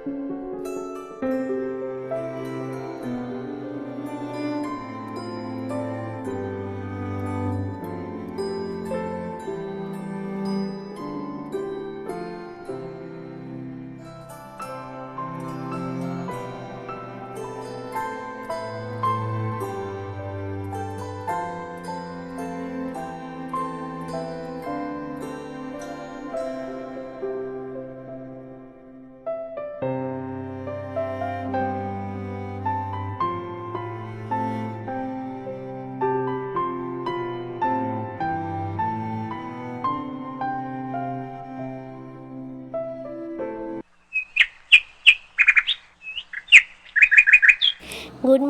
Good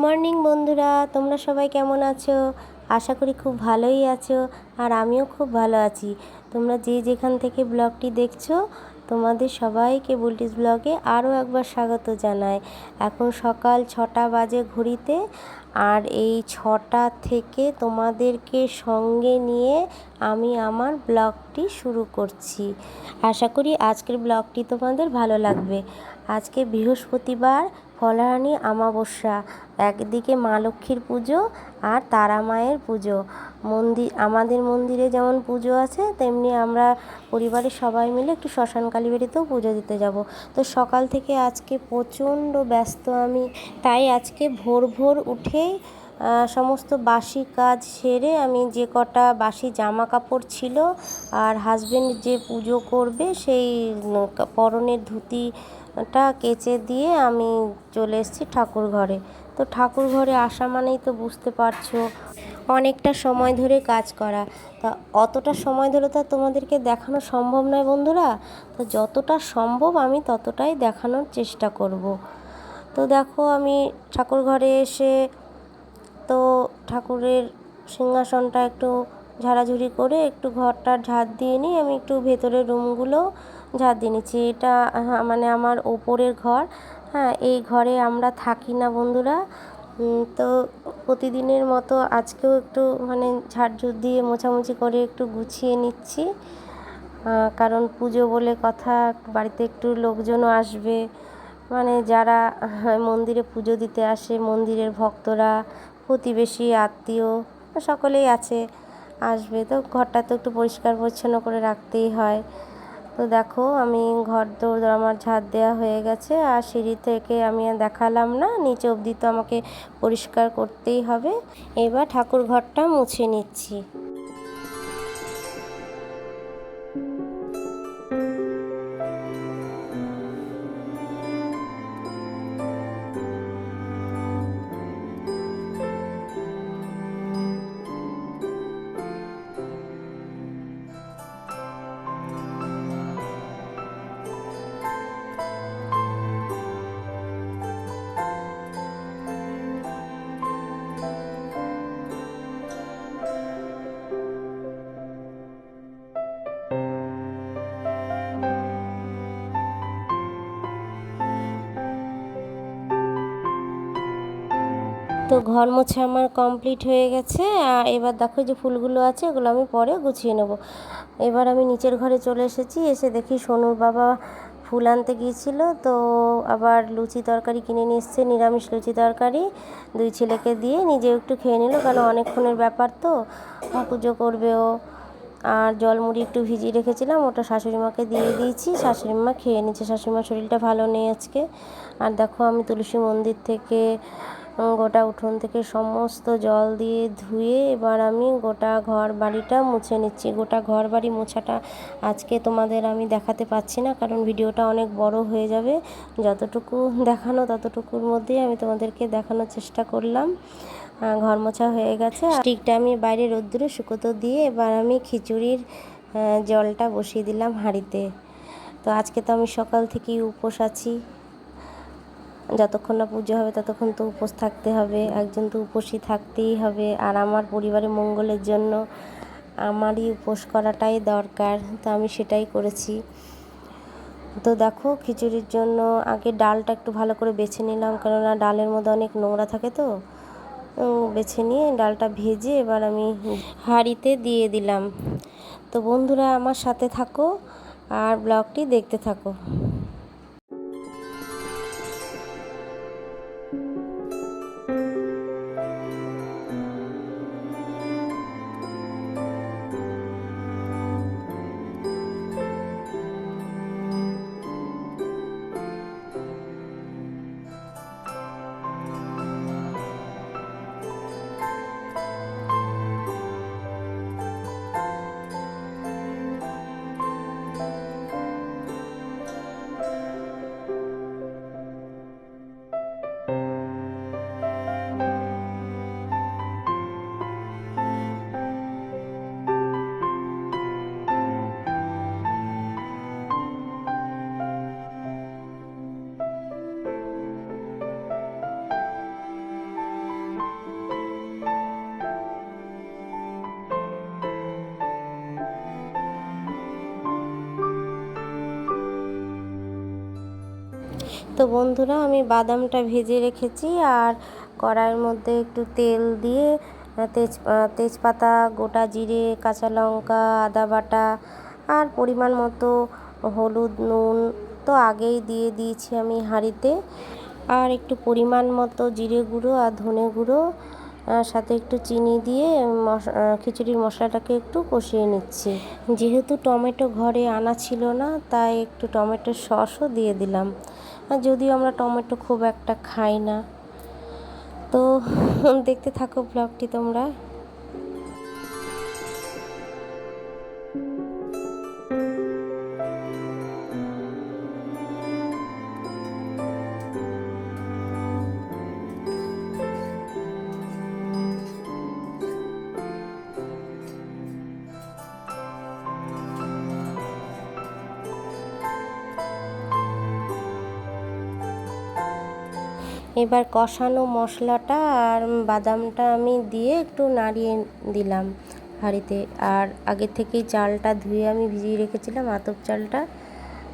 morning বন্ধুরা, তোমরা সবাই কেমন আছো? আশা করি খুব ভালোই আছো, আর আমিও খুব ভালো আছি। তোমরা যে যেখান থেকে ব্লগটি দেখছো, তোমাদের সবাইকে বুলটিস ব্লগে আরও একবার স্বাগত জানাই। এখন সকাল 6টা বাজে ঘড়িতে, আর এই 6টা থেকে তোমাদেরকে সঙ্গে নিয়ে আমি আমার ব্লগটি শুরু করছি। আশা করি আজকের ব্লগটি তোমাদের ভালো লাগবে। আজকে বৃহস্পতিবার, ফলহানি অমাবস্যা। একদিকে মা লক্ষ্মীর পুজো আর তারা মায়ের পুজো। আমাদের মন্দিরে যেমন পুজো আছে, তেমনি আমরা পরিবারের সবাই মিলে একটু শ্মশান কালী বাড়িতেও পুজো দিতে যাব। তো সকাল থেকে আজকে প্রচণ্ড ব্যস্ত আমি, তাই আজকে ভোর ভোর উঠেই সমস্ত বাসি কাজ সেরে আমি যে কটা বাসি জামা কাপড় ছিল আর হাজবেন্ড যে পুজো করবে সেই পরনের ধুতিটা কেচে দিয়ে আমি চলে এসেছি ঠাকুর ঘরে। তো ঠাকুর ঘরে আসা মানেই তো বুঝতে পারছো অনেকটা সময় ধরে কাজ করা। তা অতটা সময় ধরে তো তোমাদেরকে দেখানো সম্ভব নয় বন্ধুরা। তো যতটা সম্ভব আমি ততটাই দেখানোর চেষ্টা করব। তো দেখো, আমি ঠাকুর ঘরে এসে তো ঠাকুরের সিংহাসনটা একটু ঝাড়াঝুড়ি করে একটু ঘরটা ঝাড় দিয়ে নিই। আমি একটু ভেতরের রুমগুলো ঝাড় দিয়ে নিচ্ছি। এটা মানে আমার ওপরের ঘর। হ্যাঁ, এই ঘরে আমরা থাকি না বন্ধুরা। তো প্রতিদিনের মতো আজকেও একটু মানে ঝাড়ঝুড় দিয়ে মোছামুছি করে একটু গুছিয়ে নিচ্ছি, কারণ পুজো বলে কথা, বাড়িতে একটু লোকজনও আসবে। মানে যারা মন্দিরে পুজো দিতে আসে, মন্দিরের ভক্তরা, প্রতিবেশী, আত্মীয় সকলেই আসবে। তো ঘরটা তো একটু পরিষ্কার পরিচ্ছন্ন করে রাখতেই হয়। তো দেখো, আমি ঘর দৌড় আমার ঝাড় দেওয়া হয়ে গেছে, আর সিঁড়ি থেকে আমি দেখালাম না, নিচে অবধি তো আমাকে পরিষ্কার করতেই হবে। এবার ঠাকুর ঘরটা মুছে নিচ্ছি। তো ঘর মোছা আমার কমপ্লিট হয়ে গেছে। এবার দেখো যে ফুলগুলো আছে, ওগুলো আমি পরে গুছিয়ে নেব। এবার আমি নিচের ঘরে চলে এসেছি। এসে দেখি সোনুর বাবা ফুল আনতে গিয়েছিল, তো আবার লুচি তরকারি কিনে নিয়ে এসছে, নিরামিষ লুচি তরকারি। দুই ছেলেকে দিয়ে নিজেও একটু খেয়ে নিল, কারণ অনেকক্ষণের ব্যাপার তো, পুজো করবে ও। আর জলমুড়ি একটু ভিজিয়ে রেখেছিলাম, ওটা শাশুড়িমাকে দিয়ে দিয়েছি, শাশুড়িমা খেয়ে নিচ্ছে। শাশুড়িমার শরীরটা ভালো নেই আজকে। আর দেখো, আমি তুলসী মন্দির থেকে গোটা উঠোন থেকে সমস্ত জল দিয়ে ধুয়ে এবার আমি গোটা ঘর বাড়িটা মুছে নিচ্ছি। গোটা ঘর বাড়ি মোছাটা আজকে তোমাদের আমি দেখাতে পাচ্ছি না, কারণ ভিডিওটা অনেক বড় হয়ে যাবে। যতটুকু দেখানো ততটুকুর মধ্যেই আমি তোমাদেরকে দেখানোর চেষ্টা করলাম। ঘর মোছা হয়ে গেছে। স্টিকটা আমি বাইরে রোদ্দুরে শুকোতে দিয়ে এবার আমি খিচুড়ির জলটা বসিয়ে দিলাম হাঁড়িতে। তো আজকে তো আমি সকাল থেকেই উপোস আছি। যতক্ষণ না পুজো হবে ততক্ষণ তো উপোস থাকতে হবে, একজন তো উপোসই থাকতেই হবে। আর আমার পরিবারের মঙ্গলের জন্য আমারই উপোস করাটাই দরকার, তো আমি সেটাই করেছি। তো দেখো, খিচুড়ির জন্য আগে ডালটা একটু ভালো করে বেছে নিলাম, কেননা ডালের মধ্যে অনেক নোংরা থাকে। তো বেছে নিয়ে ডালটা ভেজে এবার আমি হাঁড়িতে দিয়ে দিলাম। তো বন্ধুরা, আমার সাথে থাকো আর ব্লগটি দেখতে থাকো। তো বন্ধুরা, আমি বাদামটা ভেজে রেখেছি আর কড়াইয়ের মধ্যে একটু তেল দিয়ে তেজপাতা, গোটা জিরে, কাঁচা লঙ্কা, আদা বাটা আর পরিমাণ মতো হলুদ, নুন তো আগেই দিয়ে দিয়েছি আমি হাঁড়িতে, আর একটু পরিমাণ মতো জিরে গুঁড়ো আর ধনে গুঁড়ো, সাথে একটু চিনি দিয়ে খিচুড়ির মশলাটাকে একটু কষিয়ে নিচ্ছি। যেহেতু টমেটো ঘরে আনা ছিল না, তাই একটু টমেটোর সসও দিয়ে দিলাম। আর যদিও আমরা টমেটো খুব একটা খাই না। তো দেখতে থাকো ব্লগটি তোমরা। এবার কষানো মশলাটা আর বাদামটা আমি দিয়ে একটু নাড়িয়ে দিলাম হাঁড়িতে। আর আগে থেকেই চালটা ধুয়ে আমি ভিজিয়ে রেখেছিলাম, আতপ চালটা,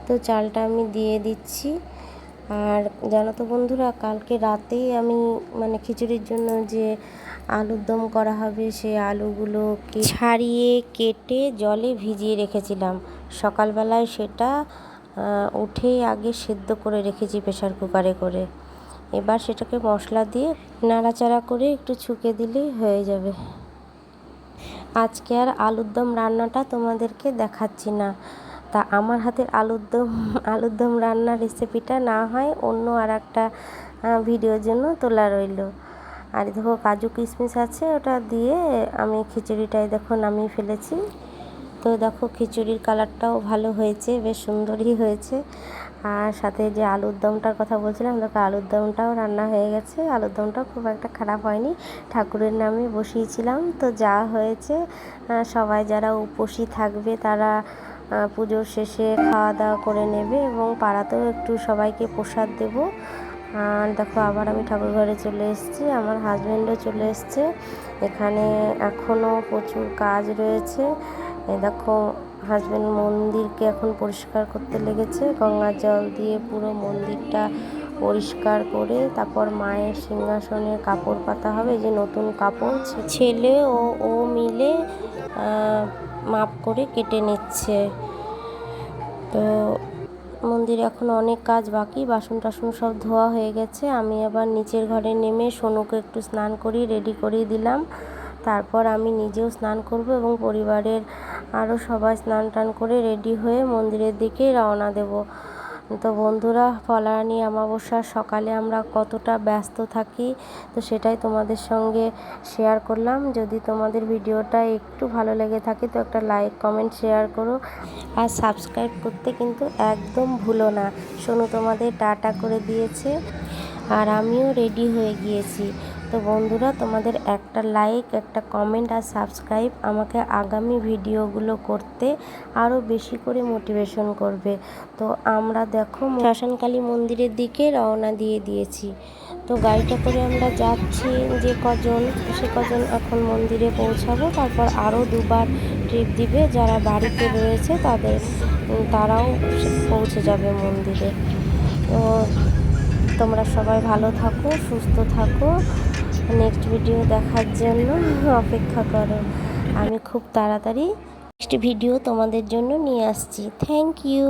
তো চালটা আমি দিয়ে দিচ্ছি। আর জানো তো বন্ধুরা, কালকে রাতেই আমি খিচুড়ির জন্য যে আলুর দম করা হবে সেই আলুগুলো ছাড়িয়ে কেটে জলে ভিজিয়ে রেখেছিলাম। সকালবেলায় সেটা উঠেই আগে সেদ্ধ করে রেখেছি প্রেসার কুকারে করে। এবার সেটাকে মশলা দিয়ে নাড়াচাড়া করে একটু ছুঁকে দিলেই হয়ে যাবে। আজকে আর আলুর দম রান্নাটা তোমাদেরকে দেখাচ্ছি না। তা আমার হাতের আলুর দম রান্নার রেসিপিটা না হয় অন্য আর একটা ভিডিওর জন্য তোলা রইল। আর দেখো কাজু কিশমিশ আছে, ওটা দিয়ে আমি খিচুড়িটাই দেখো নামিয়ে ফেলেছি। তো দেখো খিচুড়ির কালারটাও ভালো হয়েছে, বেশ সুন্দরই হয়েছে। আর সাথে যে আলুর দমটার কথা বলছিলাম, দেখো আলুর দমটাও রান্না হয়ে গেছে। আলুর দমটাও খুব একটা খারাপ হয়নি, ঠাকুরের নামে বসিয়েছিলাম। তো যা হয়েছে, সবাই যারা উপোসী থাকবে তারা পুজোর শেষে খাওয়া দাওয়া করে নেবে এবং পাড়াতেও একটু সবাইকে প্রসাদ দেবো। আর দেখো আবার আমি ঠাকুর ঘরে চলে এসেছি, আমার হাজব্যান্ডও চলে এসছে। এখানে এখনও প্রচুর কাজ রয়েছে। দেখো হাজব্যান্ড মন্দিরকে এখন পরিষ্কার করতে লেগেছে, গঙ্গার জল দিয়ে পুরো মন্দিরটা পরিষ্কার করে তারপর মায়ের সিংহাসনের কাপড় পাতা হবে। যে নতুন কাপড় ছেলে ও মিলে মাপ করে কেটে নিচ্ছে। তো মন্দিরে এখন অনেক কাজ বাকি, বাসন টাসন সব ধোয়া হয়ে গেছে। আমি আবার নিচের ঘরে নেমে সোনুকে একটু স্নান করিয়ে রেডি করিয়ে দিলাম। তারপর আমি নিজেও স্নান করব এবং পরিবারের আরও সবাই স্নান টান করে রেডি হয়ে মন্দিরের দিকে রওনা দেব। তো বন্ধুরা, ফলাহানি অমাবস্যার সকালে আমরা কতটা ব্যস্ত থাকি, তো সেটাই তোমাদের সঙ্গে শেয়ার করলাম। যদি তোমাদের ভিডিওটা একটু ভালো লেগে থাকে তো একটা লাইক, কমেন্ট, শেয়ার করো। আর সাবস্ক্রাইব করতে কিন্তু একদম ভুলো না। সোনু তোমাদের টাটা করে দিয়েছে আর আমিও রেডি হয়ে গিয়েছি। তো বন্ধুরা, তোমাদের একটা লাইক, একটা কমেন্ট আর সাবস্ক্রাইব আমাকে আগামী ভিডিওগুলো করতে আরও বেশি করে মোটিভেশন করবে। তো আমরা দেখো শ্মশানকালী মন্দিরের দিকে রওনা দিয়ে দিয়েছি। তো গাড়িটা করে আমরা যাচ্ছি, যে কজন সে কজন এখন মন্দিরে পৌঁছাবো। তারপর আরও দুবার ট্রিপ দিবে, যারা বাড়িতে রয়েছে তারাও পৌঁছে যাবে মন্দিরে। তো তোমরা সবাই ভালো থাকো, সুস্থ থাকো, নেক্সট ভিডিও দেখার জন্য অপেক্ষা করো। আমি খুব তাড়াতাড়ি নেক্সট ভিডিও তোমাদের জন্য নিয়ে আসছি। Thank you.